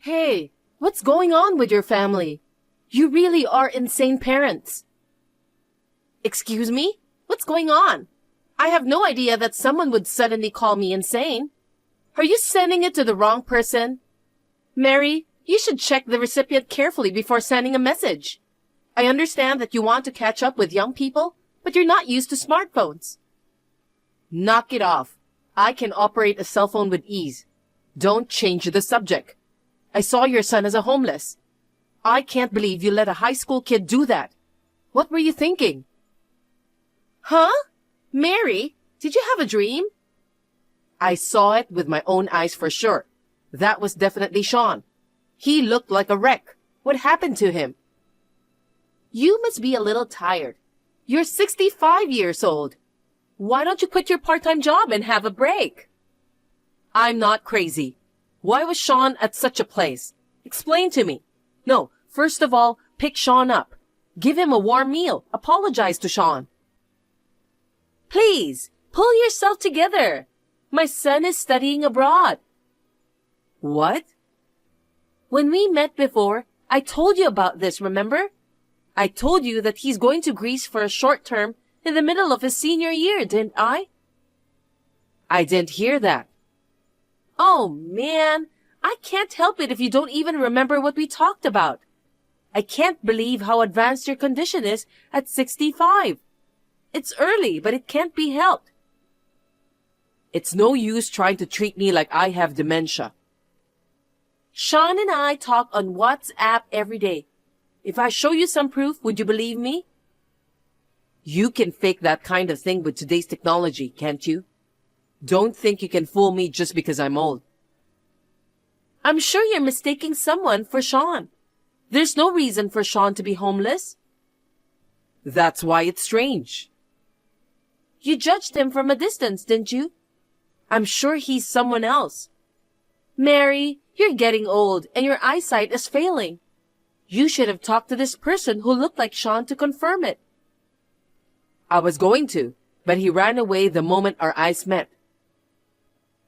Hey, what's going on with your family? You really are insane parents. Excuse me? What's going on? I have no idea that someone would suddenly call me insane. Are you sending it to the wrong person? Mary, you should check the recipient carefully before sending a message. I understand that you want to catch up with young people, but you're not used to smartphones. Knock it off. I can operate a cell phone with ease. Don't change the subject. I saw your son as a homeless. I can't believe you let a high school kid do that. What were you thinking? Huh? Mary, did you have a dream? I saw it with my own eyes for sure. That was definitely Sean. He looked like a wreck. What happened to him? You must be a little tired. You're 65 years old. Why don't you quit your part-time job and have a break? I'm not crazy. Why was Sean at such a place? Explain to me. No, first of all, pick Sean up. Give him a warm meal. Apologize to Sean. Please, pull yourself together. My son is studying abroad. What? When we met before, I told you about this, remember? I told you that he's going to Greece for a short term in the middle of his senior year, didn't I? I didn't hear that. Oh, man, I can't help it if you don't even remember what we talked about. I can't believe how advanced your condition is at 65. It's early, but it can't be helped. It's no use trying to treat me like I have dementia. Sean and I talk on WhatsApp every day. If I show you some proof, would you believe me? You can fake that kind of thing with today's technology, can't you? Don't think you can fool me just because I'm old. I'm sure you're mistaking someone for Sean. There's no reason for Sean to be homeless. That's why it's strange. You judged him from a distance, didn't you? I'm sure he's someone else. Mary, you're getting old and your eyesight is failing. You should have talked to this person who looked like Sean to confirm it. I was going to, but he ran away the moment our eyes met.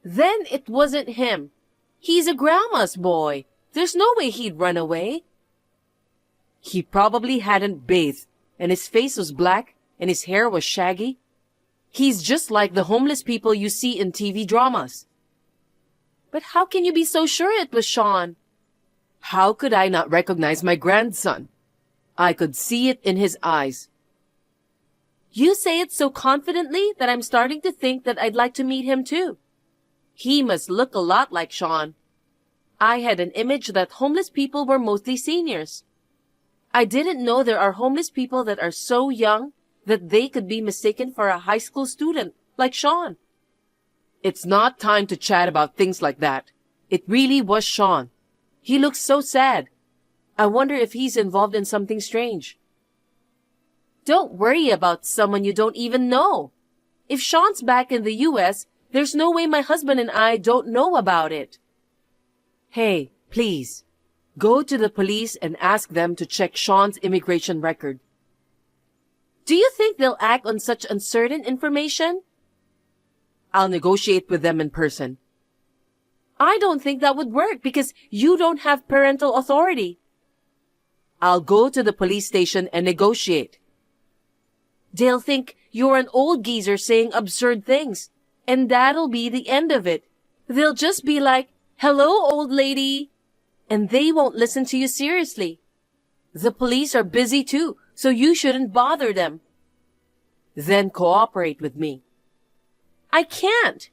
Then it wasn't him. He's a grandma's boy. There's no way he'd run away. He probably hadn't bathed, and his face was black, and his hair was shaggy. He's just like the homeless people you see in TV dramas. But how can you be so sure it was Sean? How could I not recognize my grandson? I could see it in his eyes. You say it so confidently that I'm starting to think that I'd like to meet him too. He must look a lot like Sean. I had an image that homeless people were mostly seniors. I didn't know there are homeless people that are so young that they could be mistaken for a high school student like Sean. It's not time to chat about things like that. It really was Sean. He looks so sad. I wonder if he's involved in something strange. Don't worry about someone you don't even know. If Sean's back in the US, there's no way my husband and I don't know about it. Hey, please, go to the police and ask them to check Sean's immigration record. Do you think they'll act on such uncertain information? I'll negotiate with them in person. I don't think that would work because you don't have parental authority. I'll go to the police station and negotiate. They'll think you're an old geezer saying absurd things, and that'll be the end of it. They'll just be like, "Hello, old lady," and they won't listen to you seriously. The police are busy too, so you shouldn't bother them. Then cooperate with me. I can't.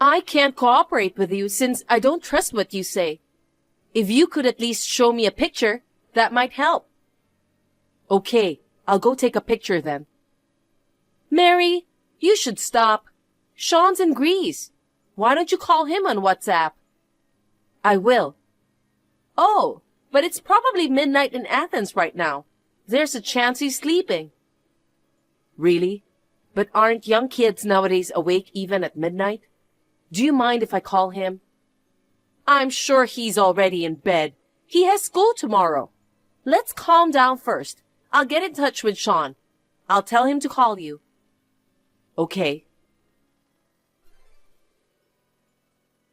I can't cooperate with you since I don't trust what you say. If you could at least show me a picture, that might help. Okay, I'll go take a picture then. Mary, you should stop. Sean's in Greece. Why don't you call him on WhatsApp? I will. Oh, but it's probably midnight in Athens right now. There's a chance he's sleeping. Really? But aren't young kids nowadays awake even at midnight? Do you mind if I call him? I'm sure he's already in bed. He has school tomorrow. Let's calm down first. I'll get in touch with Sean. I'll tell him to call you. Okay.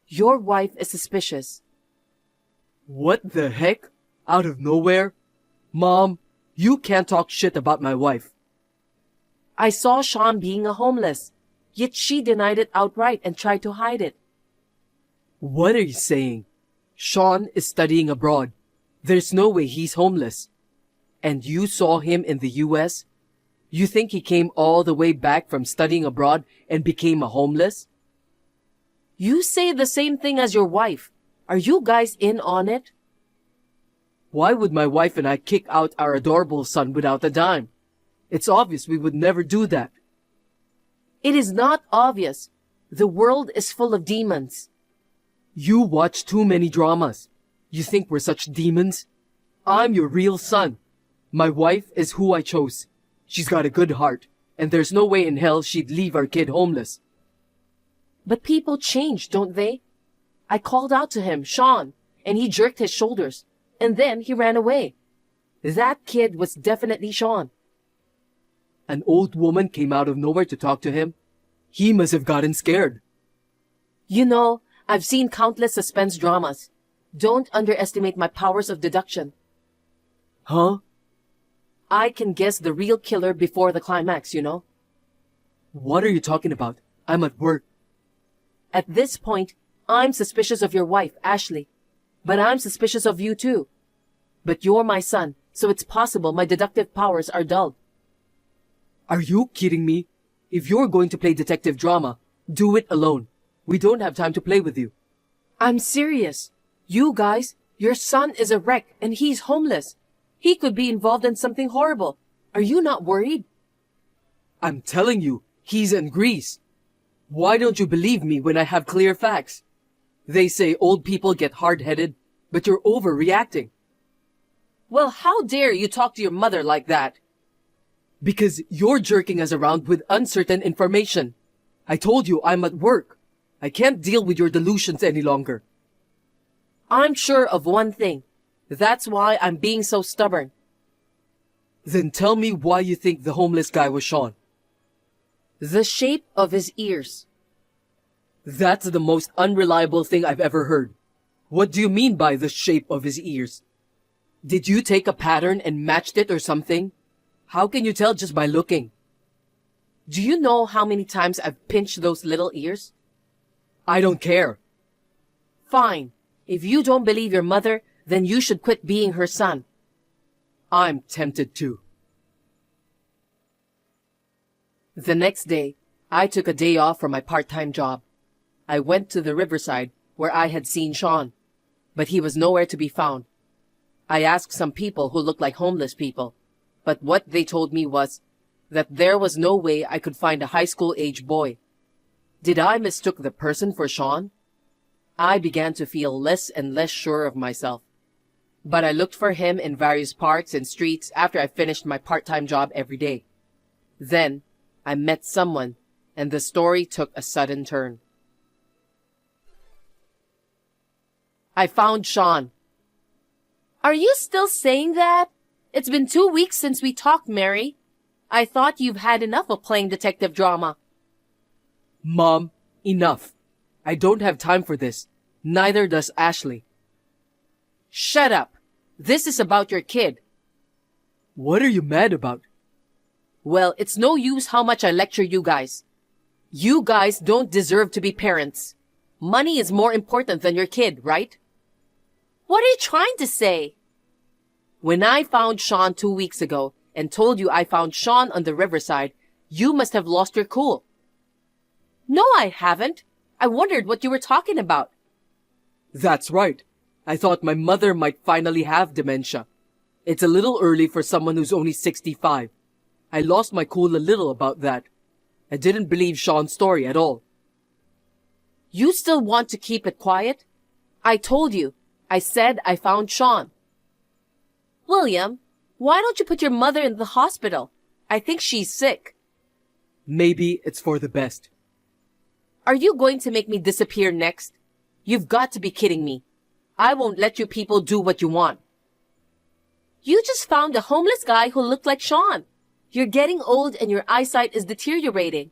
Your wife is suspicious. What the heck? Out of nowhere? Mom, you can't talk shit about my wife. I saw Sean being a homeless, yet she denied it outright and tried to hide it. What are you saying? Sean is studying abroad. There's no way he's homeless. And you saw him in the US? You think he came all the way back from studying abroad and became a homeless? You say the same thing as your wife. Are you guys in on it? Why would my wife and I kick out our adorable son without a dime? It's obvious we would never do that. It is not obvious. The world is full of demons. You watch too many dramas. You think we're such demons? I'm your real son. My wife is who I chose. She's got a good heart, and there's no way in hell she'd leave our kid homeless. But people change, don't they? I called out to him, Sean, and he jerked his shoulders, and then he ran away. That kid was definitely Sean. An old woman came out of nowhere to talk to him. He must have gotten scared. You know, I've seen countless suspense dramas. Don't underestimate my powers of deduction. Huh? I can guess the real killer before the climax, you know? What are you talking about? I'm at work. At this point, I'm suspicious of your wife, Ashley. But I'm suspicious of you too. But you're my son, so it's possible my deductive powers are dulled. Are you kidding me? If you're going to play detective drama, do it alone. We don't have time to play with you. I'm serious. You guys, your son is a wreck and he's homeless. He could be involved in something horrible. Are you not worried? I'm telling you, he's in Greece. Why don't you believe me when I have clear facts? They say old people get hard-headed, but you're overreacting. Well, how dare you talk to your mother like that? Because you're jerking us around with uncertain information. I told you I'm at work. I can't deal with your delusions any longer. I'm sure of one thing. That's why I'm being so stubborn. Then tell me why you think the homeless guy was Sean. The shape of his ears. That's the most unreliable thing I've ever heard. What do you mean by the shape of his ears? Did you take a pattern and matched it or something? How can you tell just by looking? Do you know how many times I've pinched those little ears? I don't care. Fine. If you don't believe your mother, then you should quit being her son. I'm tempted to. The next day, I took a day off from my part-time job. I went to the riverside where I had seen Sean, but he was nowhere to be found. I asked some people who looked like homeless people, but what they told me was that there was no way I could find a high school-age boy. Did I mistook the person for Sean? I began to feel less and less sure of myself. But I looked for him in various parks and streets after I finished my part-time job every day. Then, I met someone, and the story took a sudden turn. I found Sean. Are you still saying that? It's been 2 weeks since we talked, Mary. I thought you've had enough of playing detective drama. Mom, enough. I don't have time for this. Neither does Ashley. Shut up. This is about your kid. What are you mad about? Well, it's no use how much I lecture you guys. You guys don't deserve to be parents. Money is more important than your kid, right? What are you trying to say? When I found Sean 2 weeks ago and told you I found Sean on the riverside, you must have lost your cool. No, I haven't. I wondered what you were talking about. That's right. I thought my mother might finally have dementia. It's a little early for someone who's only 65. I lost my cool a little about that. I didn't believe Sean's story at all. You still want to keep it quiet? I told you. I said I found Sean. William, why don't you put your mother in the hospital? I think she's sick. Maybe it's for the best. Are you going to make me disappear next? You've got to be kidding me. I won't let you people do what you want. You just found a homeless guy who looked like Sean. You're getting old and your eyesight is deteriorating.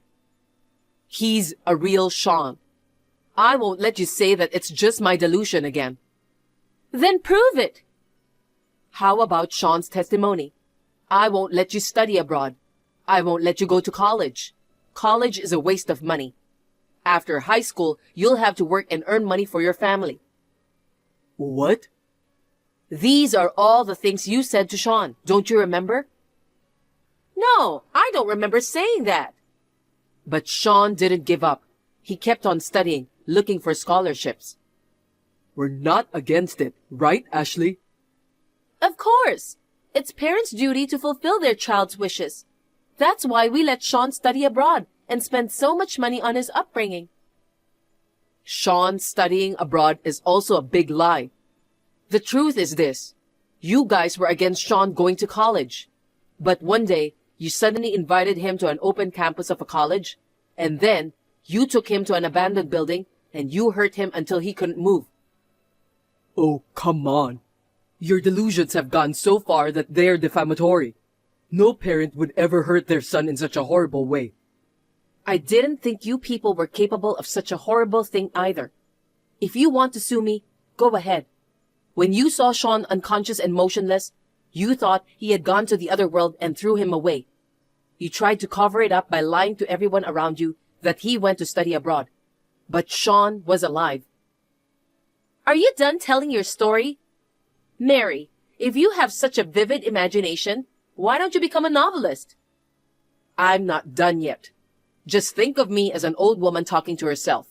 He's a real Sean. I won't let you say that it's just my delusion again. Then prove it. How about Sean's testimony? I won't let you study abroad. I won't let you go to college. College is a waste of money. After high school, you'll have to work and earn money for your family. What? These are all the things you said to Sean. Don't you remember? No, I don't remember saying that. But Sean didn't give up. He kept on studying, looking for scholarships. We're not against it, right, Ashley? Of course. It's parents' duty to fulfill their child's wishes. That's why we let Sean study abroad and spend so much money on his upbringing. Sean studying abroad is also a big lie. The truth is this. You guys were against Sean going to college. But one day, you suddenly invited him to an open campus of a college, and then you took him to an abandoned building and you hurt him until he couldn't move. Oh, come on. Your delusions have gone so far that they're defamatory. No parent would ever hurt their son in such a horrible way. I didn't think you people were capable of such a horrible thing either. If you want to sue me, go ahead. When you saw Sean unconscious and motionless, you thought he had gone to the other world and threw him away. You tried to cover it up by lying to everyone around you that he went to study abroad. But Sean was alive. Are you done telling your story? Mary, if you have such a vivid imagination, why don't you become a novelist? I'm not done yet. Just think of me as an old woman talking to herself.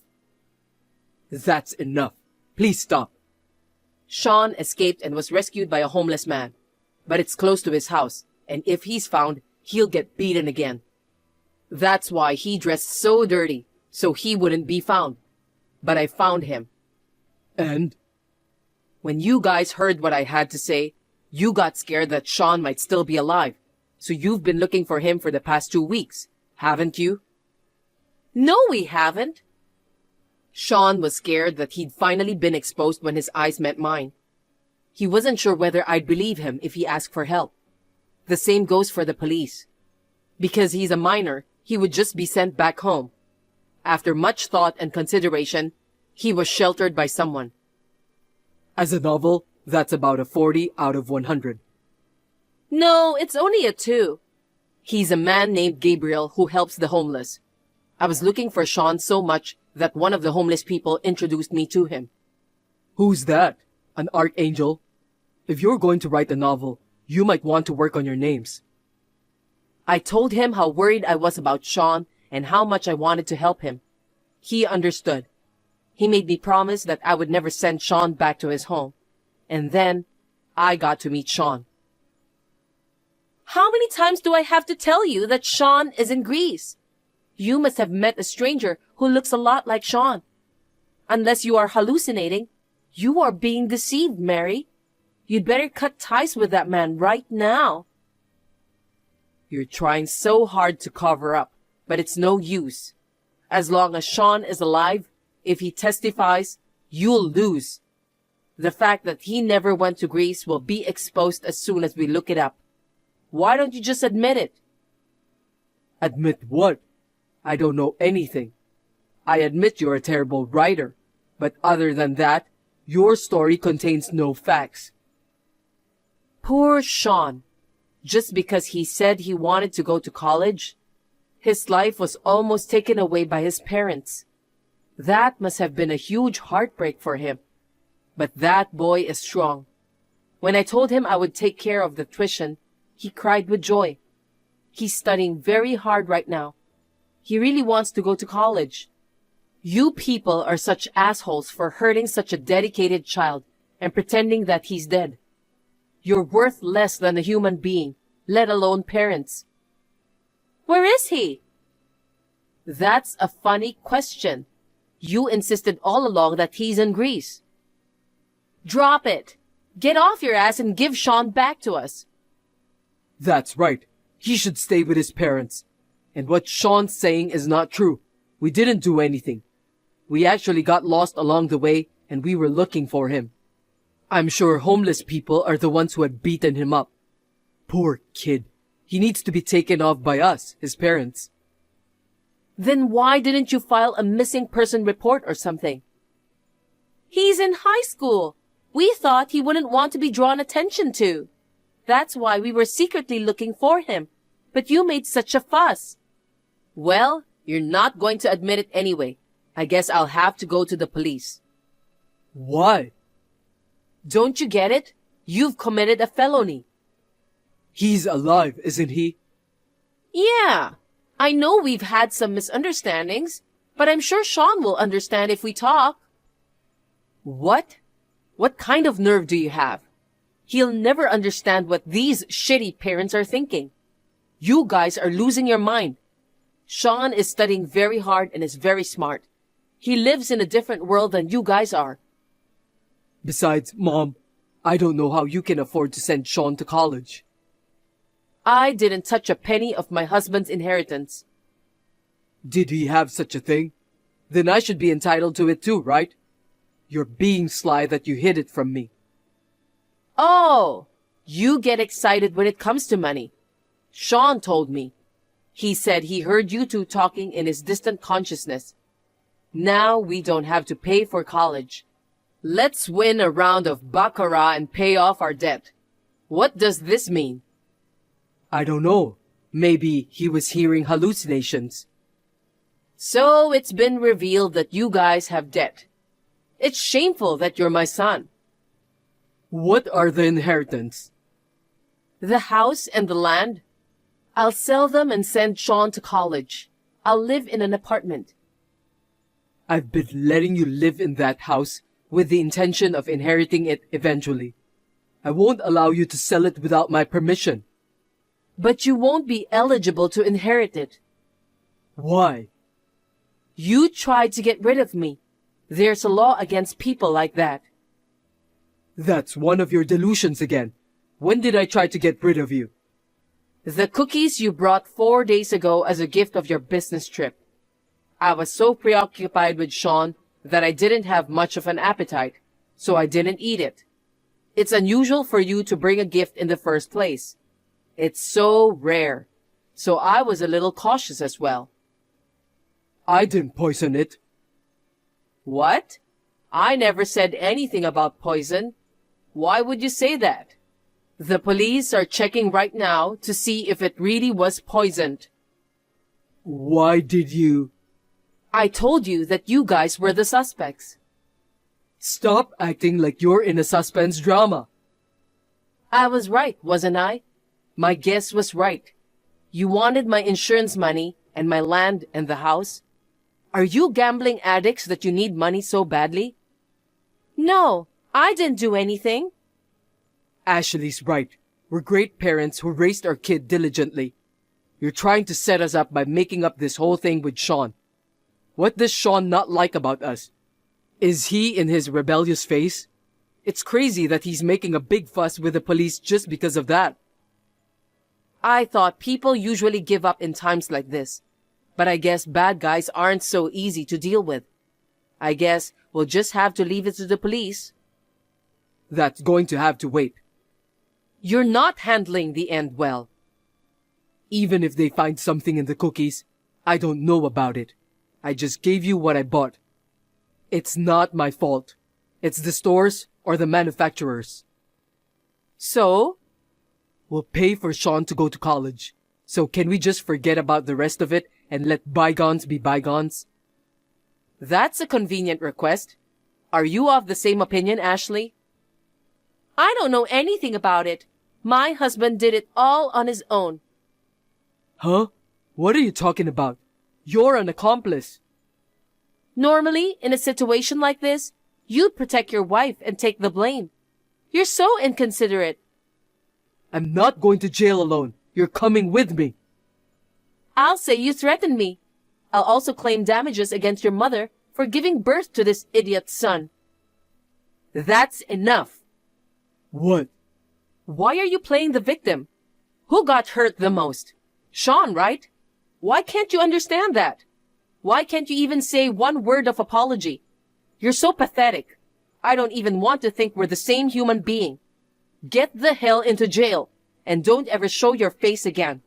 That's enough. Please stop. Sean escaped and was rescued by a homeless man. But it's close to his house, and if he's found, he'll get beaten again. That's why he dressed so dirty, so he wouldn't be found. But I found him. And? When you guys heard what I had to say, you got scared that Sean might still be alive. So you've been looking for him for the past 2 weeks, haven't you? No, we haven't. Sean was scared that he'd finally been exposed when his eyes met mine. He wasn't sure whether I'd believe him if he asked for help. The same goes for the police. Because he's a minor, he would just be sent back home. After much thought and consideration, he was sheltered by someone. As a novel, that's about a 40 out of 100. No, it's only a 2. He's a man named Gabriel who helps the homeless. I was looking for Sean so much that one of the homeless people introduced me to him. Who's that? An archangel? If you're going to write a novel, you might want to work on your names. I told him how worried I was about Sean and how much I wanted to help him. He understood. He made me promise that I would never send Sean back to his home. And then, I got to meet Sean. How many times do I have to tell you that Sean is in Greece? You must have met a stranger who looks a lot like Sean. Unless you are hallucinating, you are being deceived, Mary. You'd better cut ties with that man right now. You're trying so hard to cover up, but it's no use. As long as Sean is alive, if he testifies, you'll lose. The fact that he never went to Greece will be exposed as soon as we look it up. Why don't you just admit it? Admit what? I don't know anything. I admit you're a terrible writer, but other than that, your story contains no facts. Poor Sean. Just because he said he wanted to go to college, his life was almost taken away by his parents. That must have been a huge heartbreak for him. But that boy is strong. When I told him I would take care of the tuition, he cried with joy. He's studying very hard right now. He really wants to go to college. You people are such assholes for hurting such a dedicated child and pretending that he's dead. You're worth less than a human being, let alone parents. Where is he? That's a funny question. You insisted all along that he's in Greece. Drop it. Get off your ass and give Sean back to us. That's right. He should stay with his parents. And what Sean's saying is not true. We didn't do anything. We actually got lost along the way and we were looking for him. I'm sure homeless people are the ones who had beaten him up. Poor kid. He needs to be taken off by us, his parents. Then why didn't you file a missing person report or something? He's in high school. We thought he wouldn't want to be drawn attention to. That's why we were secretly looking for him. But you made such a fuss. Well, you're not going to admit it anyway. I guess I'll have to go to the police. Why? Don't you get it? You've committed a felony. He's alive, isn't he? Yeah, I know we've had some misunderstandings, but I'm sure Sean will understand if we talk. What? What kind of nerve do you have? He'll never understand what these shitty parents are thinking. You guys are losing your mind. Sean is studying very hard and is very smart. He lives in a different world than you guys are. Besides, Mom, I don't know how you can afford to send Sean to college. I didn't touch a penny of my husband's inheritance. Did he have such a thing? Then I should be entitled to it too, right? You're being sly that you hid it from me. Oh, you get excited when it comes to money. Sean told me. He said he heard you two talking in his distant consciousness. Now we don't have to pay for college. Let's win a round of baccarat and pay off our debt. What does this mean? I don't know. Maybe he was hearing hallucinations. So it's been revealed that you guys have debt. It's shameful that you're my son. What are the inheritance? The house and the land. I'll sell them and send Sean to college. I'll live in an apartment. I've been letting you live in that house with the intention of inheriting it eventually. I won't allow you to sell it without my permission. But you won't be eligible to inherit it. Why? You tried to get rid of me. There's a law against people like that. That's one of your delusions again. When did I try to get rid of you? The cookies you brought 4 days ago as a gift of your business trip. I was so preoccupied with Sean that I didn't have much of an appetite, so I didn't eat it. It's unusual for you to bring a gift in the first place. It's so rare, so I was a little cautious as well. I didn't poison it. What? I never said anything about poison. Why would you say that? The police are checking right now to see if it really was poisoned. Why did you? I told you that you guys were the suspects. Stop acting like you're in a suspense drama. I was right, wasn't I? My guess was right. You wanted my insurance money and my land and the house. Are you gambling addicts that you need money so badly? No, I didn't do anything. Ashley's right. We're great parents who raised our kid diligently. You're trying to set us up by making up this whole thing with Sean. What does Sean not like about us? Is he in his rebellious phase? It's crazy that he's making a big fuss with the police just because of that. I thought people usually give up in times like this. But I guess bad guys aren't so easy to deal with. I guess we'll just have to leave it to the police. That's going to have to wait. You're not handling the end well. Even if they find something in the cookies, I don't know about it. I just gave you what I bought. It's not my fault. It's the stores or the manufacturers. So? We'll pay for Sean to go to college. So can we just forget about the rest of it and let bygones be bygones? That's a convenient request. Are you of the same opinion, Ashley? I don't know anything about it. My husband did it all on his own. Huh? What are you talking about? You're an accomplice. Normally, in a situation like this, you'd protect your wife and take the blame. You're so inconsiderate. I'm not going to jail alone. You're coming with me. I'll say you threatened me. I'll also claim damages against your mother for giving birth to this idiot's son. That's enough. What? Why are you playing the victim? Who got hurt the most? Sean, right? Why can't you understand that? Why can't you even say one word of apology? You're so pathetic. I don't even want to think we're the same human being. Get the hell into jail and don't ever show your face again.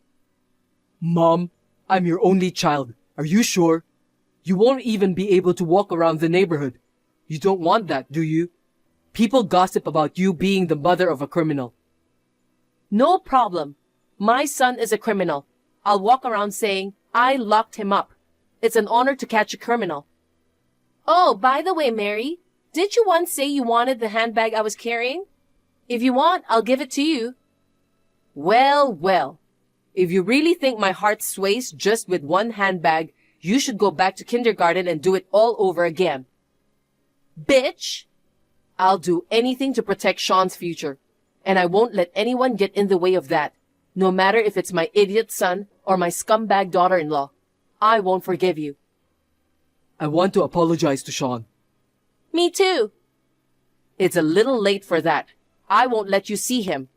Mom, I'm your only child. Are you sure? You won't even be able to walk around the neighborhood. You don't want that, do you? People gossip about you being the mother of a criminal. No problem. My son is a criminal. I'll walk around saying, I locked him up. It's an honor to catch a criminal. Oh, by the way, Mary, did you once say you wanted the handbag I was carrying? If you want, I'll give it to you. Well, well. If you really think my heart sways just with one handbag, you should go back to kindergarten and do it all over again. Bitch! I'll do anything to protect Sean's future, and I won't let anyone get in the way of that, no matter if it's my idiot son or my scumbag daughter-in-law. I won't forgive you. I want to apologize to Sean. Me too. It's a little late for that. I won't let you see him.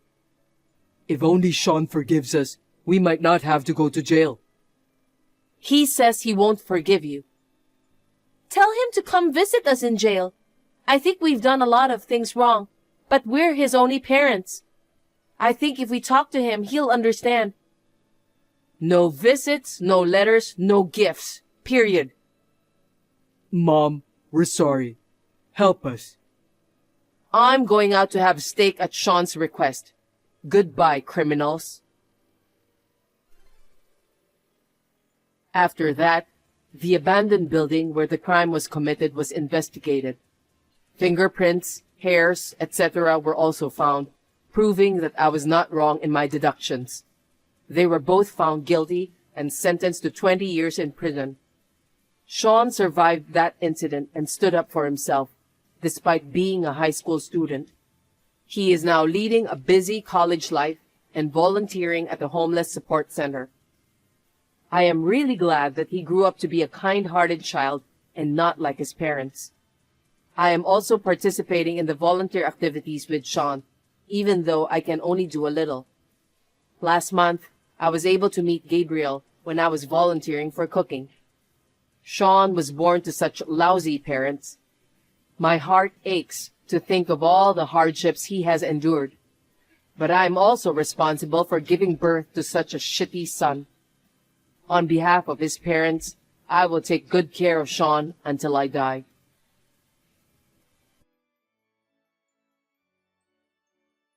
If only Sean forgives us, we might not have to go to jail. He says he won't forgive you. Tell him to come visit us in jail. I think we've done a lot of things wrong, but we're his only parents. I think if we talk to him, he'll understand. No visits, no letters, no gifts. Period. Mom, we're sorry. Help us. I'm going out to have steak at Sean's request. Goodbye, criminals. After that, the abandoned building where the crime was committed was investigated. Fingerprints, hairs, etc. were also found, proving that I was not wrong in my deductions. They were both found guilty and sentenced to 20 years in prison. Sean survived that incident and stood up for himself, despite being a high school student. He is now leading a busy college life and volunteering at the Homeless Support Center. I am really glad that he grew up to be a kind-hearted child and not like his parents. I am also participating in the volunteer activities with Sean, even though I can only do a little. Last month, I was able to meet Gabriel when I was volunteering for cooking. Sean was born to such lousy parents. My heart aches to think of all the hardships he has endured. But I'm also responsible for giving birth to such a shitty son. On behalf of his parents, I will take good care of Sean until I die.